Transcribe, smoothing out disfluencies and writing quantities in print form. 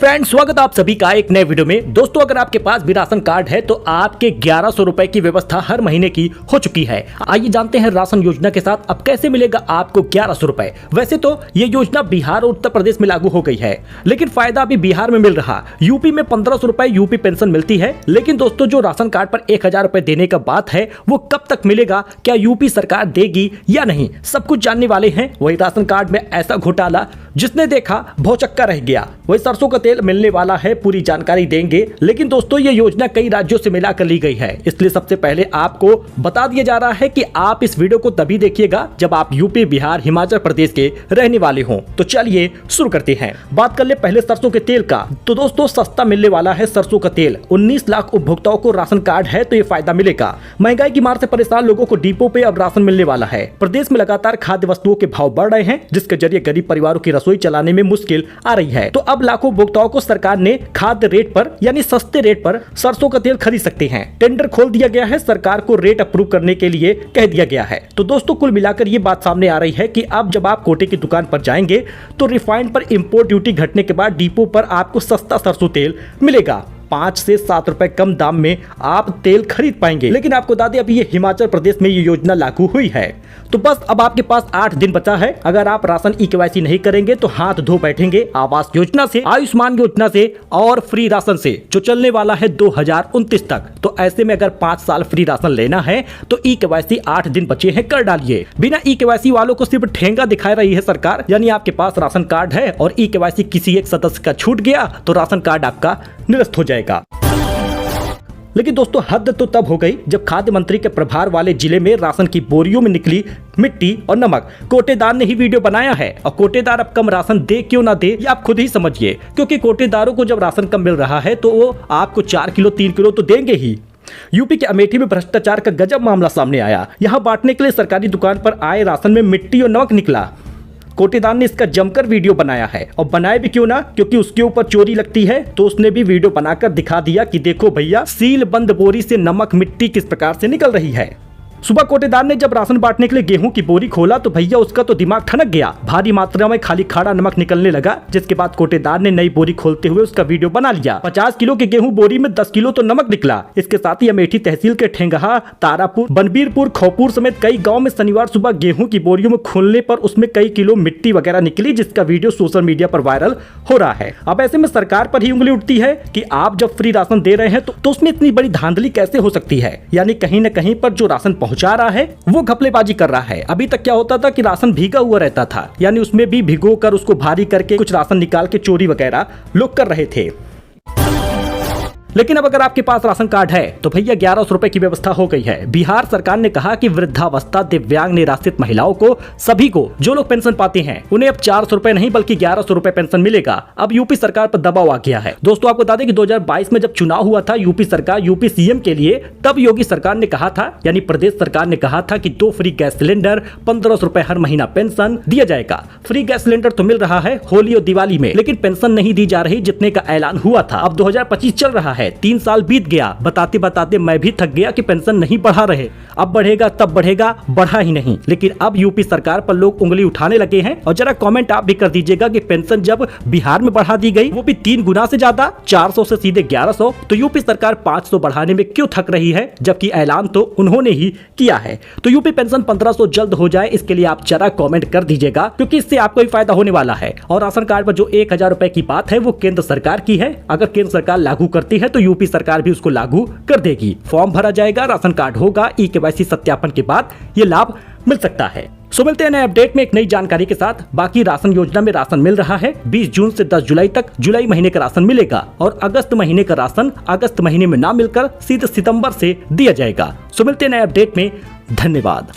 Friends, स्वागत आप सभी का एक नए वीडियो में। दोस्तों, अगर आपके पास भी राशन कार्ड है तो आपके 1100 रुपए की व्यवस्था हर महीने की हो चुकी है। आइए जानते हैं राशन योजना के साथ अब कैसे मिलेगा आपको 1100 रुपए। वैसे तो ये योजना बिहार और उत्तर प्रदेश में लागू हो गई है, लेकिन फायदा अभी बिहार में मिल रहा। यूपी में 1500 रुपए यूपी पेंशन मिलती है, लेकिन दोस्तों जो राशन कार्ड पर 1000 रुपए देने का बात है वो कब तक मिलेगा, क्या यूपी सरकार देगी या नहीं, सब कुछ जानने वाले हैं। वही राशन कार्ड में ऐसा घोटाला जिसने देखा भौचक्का रह गया। वही सरसों का तेल मिलने वाला है, पूरी जानकारी देंगे। लेकिन दोस्तों ये योजना कई राज्यों से मिलाकर ली गई है, इसलिए सबसे पहले आपको बता दिया जा रहा है कि आप इस वीडियो को तभी देखिएगा जब आप यूपी, बिहार, हिमाचल प्रदेश के रहने वाले हों। तो चलिए शुरू करते हैं। बात कर ले पहले सरसों के तेल का। तो दोस्तों सस्ता मिलने वाला है सरसों का तेल। 19 लाख उपभोक्ताओं को राशन कार्ड है तो ये फायदा मिलेगा। महंगाई की मार से परेशान लोगों को डिपो पे अब राशन मिलने वाला है। प्रदेश में लगातार खाद्य वस्तुओं के भाव बढ़ रहे हैं, जिसके जरिए गरीब परिवारों की रसोई चलाने में मुश्किल आ रही है। तो अब लाखों उपभोक्ताओं को सरकार ने खाद्य रेट पर यानी सस्ते रेट पर सरसों का तेल खरीद सकते हैं। टेंडर खोल दिया गया है, सरकार को रेट अप्रूव करने के लिए कह दिया गया है। तो दोस्तों कुल मिलाकर ये बात सामने आ रही है कि अब जब आप कोटे की दुकान पर जाएंगे तो रिफाइंड पर इंपोर्ट ड्यूटी घटने के बाद डिपो पर आपको सस्ता सरसों तेल मिलेगा। 5 से 7 रुपए कम दाम में आप तेल खरीद पाएंगे। लेकिन आपको बता दें अभी ये हिमाचल प्रदेश में ये योजना लागू हुई है। तो बस अब आपके पास 8 दिन बचा है। अगर आप राशन ई-केवाईसी नहीं करेंगे तो हाथ धो बैठेंगे आवास योजना से, आयुष्मान योजना से और फ्री राशन से, जो चलने वाला है 2029 तक। तो ऐसे में अगर 5 साल फ्री राशन लेना है तो ई-केवाईसी 8 दिन बचे हैं, कर डालिए। बिना ई-केवाईसी वालों को सिर्फ ठेंगा दिखा रही है सरकार, यानी आपके पास राशन कार्ड है और ई-केवाईसी किसी एक सदस्य का छूट गया तो राशन कार्ड आपका निरस्त हो जाएगा। लेकिन दोस्तों हद तो तब हो गई जब खाद्य मंत्री के प्रभार वाले जिले में राशन की बोरियों में निकली मिट्टी और नमक। कोटेदार ने ही वीडियो बनाया है और कोटेदार अब कम राशन दे क्यों ना दे ये आप खुद ही समझिए, क्योंकि कोटेदारों को जब राशन कम मिल रहा है तो वो आपको 4 किलो 3 किलो तो देंगे ही। यूपी के अमेठी में भ्रष्टाचार का गजब मामला सामने आया। यहाँ बांटने के लिए सरकारी दुकान पर आए राशन में मिट्टी और नमक निकला। कोटेदार ने इसका जमकर वीडियो बनाया है, और बनाए भी क्यों ना, क्योंकि उसके ऊपर चोरी लगती है तो उसने भी वीडियो बनाकर दिखा दिया कि देखो भैया सील बंद बोरी से नमक मिट्टी किस प्रकार से निकल रही है। सुबह कोटेदार ने जब राशन बांटने के लिए गेहूं की बोरी खोला तो भैया उसका तो दिमाग ठनक गया। भारी मात्रा में खाली खाड़ा नमक निकलने लगा, जिसके बाद कोटेदार ने नई बोरी खोलते हुए उसका वीडियो बना लिया। 50 किलो के गेहूं बोरी में 10 किलो तो नमक निकला। इसके साथ ही अमेठी तहसील के ठेंगहा, तारापुर, बनबीरपुर, खौपुर समेत कई गाँव में शनिवार सुबह गेहूं की बोरियों में खोलने पर उसमें कई किलो मिट्टी वगैरह निकली, जिसका वीडियो सोशल मीडिया पर वायरल हो रहा है। अब ऐसे में सरकार पर ही उंगली उठती है कि आप जब फ्री राशन दे रहे हैं तो उसमें इतनी बड़ी धांधली कैसे हो सकती है। यानी कहीं न कहीं पर जो राशन पहुंचा रहा है वो घपलेबाजी कर रहा है। अभी तक क्या होता था कि राशन भीगा हुआ रहता था, यानी उसमें भी भिगो कर उसको भारी करके कुछ राशन निकाल के चोरी वगैरह लोग कर रहे थे। लेकिन अब अगर आपके पास राशन कार्ड है तो भैया 1100 रुपए की व्यवस्था हो गई है। बिहार सरकार ने कहा कि वृद्धावस्था, दिव्यांग, निराश्रित महिलाओं को, सभी को जो लोग पेंशन पाते हैं उन्हें अब 400 रुपए नहीं बल्कि 1100 रुपए पेंशन मिलेगा। अब यूपी सरकार पर दबाव आ गया है। दोस्तों आपको बता दें कि 2022 में जब चुनाव हुआ था यूपी सरकार यूपी सीएम के लिए, तब योगी सरकार ने कहा था, यानी प्रदेश सरकार ने कहा था कि 2 फ्री गैस सिलेंडर, 1500 रुपए हर महीना पेंशन दिया जाएगा। फ्री गैस सिलेंडर तो मिल रहा है होली और दिवाली में, लेकिन पेंशन नहीं दी जा रही जितने का ऐलान हुआ था। अब 2025 चल रहा है, 3 साल बीत गया, बताते बताते मैं भी थक गया कि पेंशन नहीं बढ़ा रहे। अब बढ़ेगा तब बढ़ेगा, बढ़ा ही नहीं। लेकिन अब यूपी सरकार पर लोग उंगली उठाने लगे हैं। और जरा कमेंट आप भी कर दीजिएगा कि पेंशन जब बिहार में बढ़ा दी गई, वो भी 3 गुना से ज्यादा, 400 से सीधे 1100, तो यूपी सरकार 500 बढ़ाने में क्यों थक रही है, जबकि ऐलान तो उन्होंने ही किया है। तो यूपी पेंशन 1500 जल्द हो जाए, इसके लिए आप जरा कमेंट कर दीजिएगा, क्योंकि इससे आपको भी फायदा होने वाला है। और राशन कार्ड पर जो 1000 रुपए की बात है वो केंद्र सरकार की है। अगर केंद्र सरकार लागू करती है तो यूपी सरकार भी उसको लागू कर देगी। फॉर्म भरा जाएगा, राशन कार्ड होगा, ई-केवाईसी सत्यापन के बाद ये लाभ मिल सकता है। सो मिलते हैं नए अपडेट में एक नई जानकारी के साथ। बाकी राशन योजना में राशन मिल रहा है 20 जून से 10 जुलाई तक। जुलाई महीने का राशन मिलेगा और अगस्त महीने का राशन अगस्त महीने में ना मिलकर सीधे सितंबर से दिया जाएगा। सो मिलते हैं नए अपडेट में। धन्यवाद।